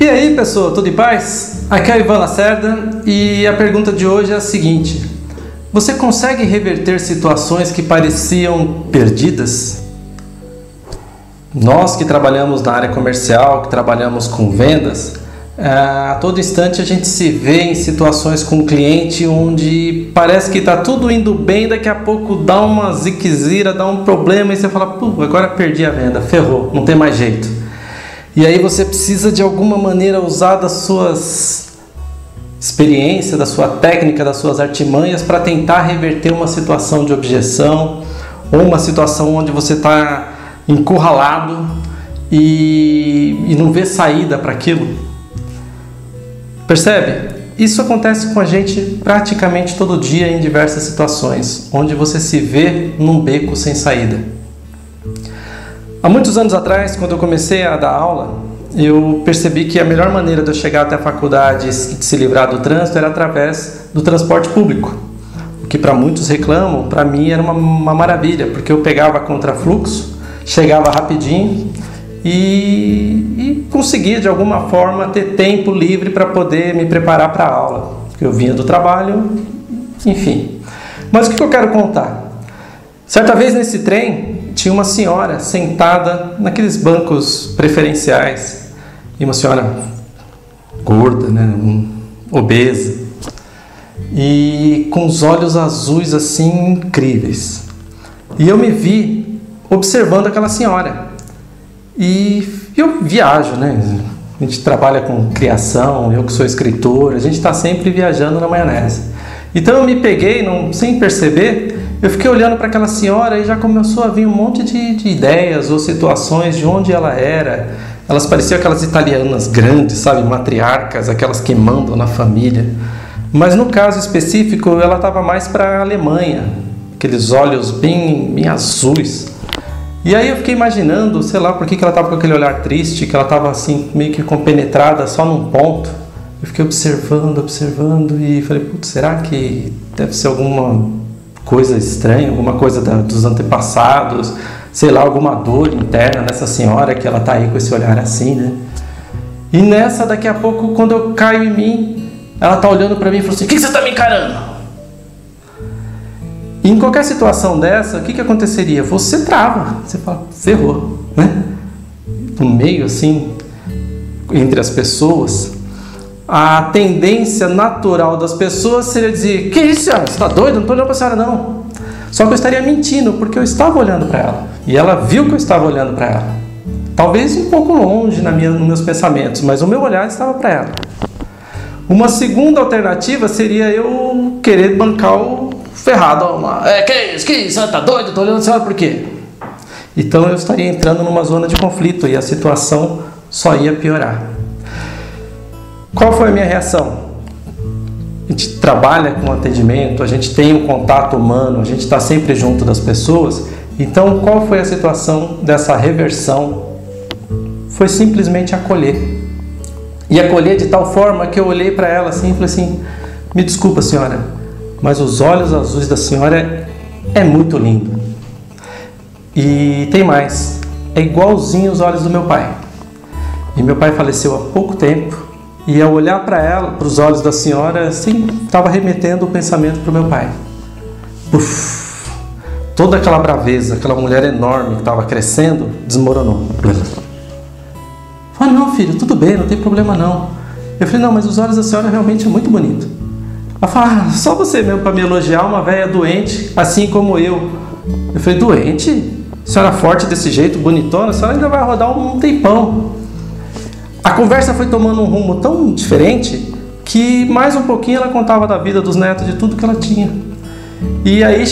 E aí pessoal, tudo em paz? Aqui é o Ivan Lacerda e a pergunta de hoje é a seguinte: você consegue reverter situações que pareciam perdidas? Nós que trabalhamos na área comercial, que trabalhamos com vendas, a todo instante a gente se vê em situações com o cliente onde parece que está tudo indo bem, daqui a pouco dá uma ziquezira, dá um problema e você fala, pô, agora perdi a venda, ferrou, não tem mais jeito. E aí você precisa de alguma maneira usar das suas experiências, da sua técnica, das suas artimanhas para tentar reverter uma situação de objeção ou uma situação onde você está encurralado e não vê saída para aquilo. Percebe? Isso acontece com a gente praticamente todo dia em diversas situações, onde você se vê num beco sem saída. Há muitos anos atrás, quando eu comecei a dar aula, eu percebi que a melhor maneira de eu chegar até a faculdade e se livrar do trânsito era através do transporte público. O que para muitos reclamam, para mim era uma maravilha, porque eu pegava contrafluxo, chegava rapidinho e conseguia de alguma forma ter tempo livre para poder me preparar para a aula. Eu vinha do trabalho, enfim. Mas o que eu quero contar? Certa vez nesse trem, tinha uma senhora sentada naqueles bancos preferenciais, e uma senhora gorda, né, obesa, e com os olhos azuis assim incríveis. E eu me vi observando aquela senhora. E eu viajo, né? A gente trabalha com criação, eu que sou escritor, a gente está sempre viajando na maionese. Então eu me peguei, sem perceber, eu fiquei olhando para aquela senhora e já começou a vir um monte de ideias ou situações de onde ela era. Elas pareciam aquelas italianas grandes, sabe, matriarcas, aquelas que mandam na família. Mas no caso específico, ela estava mais para a Alemanha, aqueles olhos bem azuis. E aí eu fiquei imaginando, sei lá, por que ela estava com aquele olhar triste, que ela estava assim, meio que compenetrada só num ponto. Eu fiquei observando e falei, putz, será que deve ser alguma coisa estranha, alguma coisa dos antepassados, sei lá, alguma dor interna nessa senhora que ela está aí com esse olhar assim, né? E nessa, daqui a pouco, quando eu caio em mim, ela está olhando para mim e falou assim, o que você está me encarando? E em qualquer situação dessa, o que aconteceria? Você trava, você fala, ferrou, né? No meio, assim, entre as pessoas, a tendência natural das pessoas seria dizer, que isso, senhora? Você está doido? Não estou olhando para a senhora, não. Só que eu estaria mentindo, porque eu estava olhando para ela. E ela viu que eu estava olhando para ela. Talvez um pouco longe nos meus pensamentos, mas o meu olhar estava para ela. Uma segunda alternativa seria eu querer bancar o ferrado. Que isso? Que isso? Você está doido? Estou olhando para a senhora por quê? Então eu estaria entrando numa zona de conflito e a situação só ia piorar. Qual foi a minha reação? A gente trabalha com atendimento, a gente tem um contato humano, a gente está sempre junto das pessoas. Então, qual foi a situação dessa reversão? Foi simplesmente acolher. E acolher de tal forma que eu olhei para ela assim e falei assim, me desculpa, senhora, mas os olhos azuis da senhora é muito lindo. E tem mais, é igualzinho os olhos do meu pai. E meu pai faleceu há pouco tempo. E ao olhar para ela, para os olhos da senhora, assim, estava remetendo o pensamento para o meu pai. Uf, toda aquela braveza, aquela mulher enorme que estava crescendo, desmoronou. Falei, não, filho, tudo bem, não tem problema não. Eu falei, não, mas os olhos da senhora realmente é muito bonito. Ela falou, só você mesmo para me elogiar uma velha doente, assim como eu. Eu falei, doente? A senhora forte desse jeito, bonitona, a senhora ainda vai rodar um tempão. A conversa foi tomando um rumo tão diferente que mais um pouquinho ela contava da vida dos netos, de tudo que ela tinha. E aí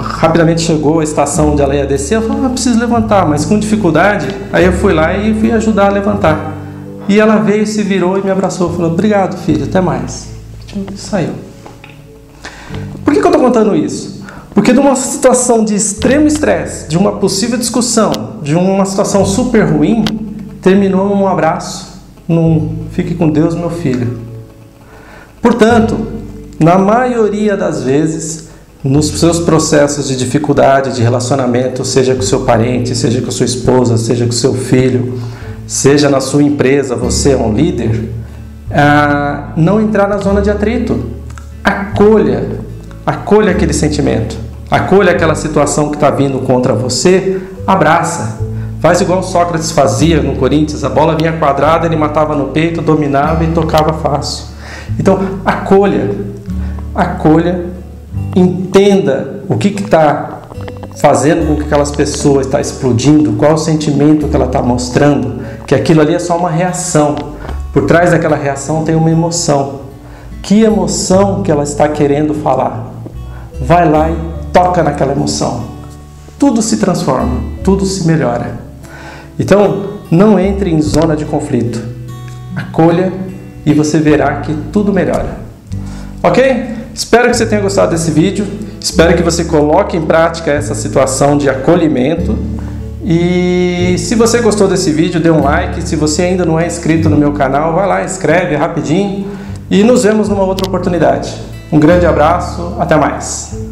rapidamente chegou a estação onde ela ia descer, ela falou, preciso levantar, mas com dificuldade. Aí eu fui lá e fui ajudar a levantar. E ela veio, se virou e me abraçou, falou, obrigado filho, até mais. E saiu. Por que eu estou contando isso? Porque numa situação de extremo estresse, de uma possível discussão, de uma situação super ruim, terminou num abraço, fique com Deus, meu filho. Portanto, na maioria das vezes, nos seus processos de dificuldade, de relacionamento, seja com seu parente, seja com sua esposa, seja com seu filho, seja na sua empresa, você é um líder, não entrar na zona de atrito. Acolha aquele sentimento, acolha aquela situação que está vindo contra você, abraça. Faz igual Sócrates fazia no Corinthians, a bola vinha quadrada, ele matava no peito, dominava e tocava fácil. Então, acolha, entenda o que está fazendo com que aquelas pessoas estão explodindo, qual o sentimento que ela está mostrando, que aquilo ali é só uma reação. Por trás daquela reação tem uma emoção. Que emoção que ela está querendo falar? Vai lá e toca naquela emoção. Tudo se transforma, tudo se melhora. Então, não entre em zona de conflito. Acolha e você verá que tudo melhora. Ok? Espero que você tenha gostado desse vídeo. Espero que você coloque em prática essa situação de acolhimento. E se você gostou desse vídeo, dê um like. Se você ainda não é inscrito no meu canal, vai lá, inscreve rapidinho. E nos vemos numa outra oportunidade. Um grande abraço, até mais!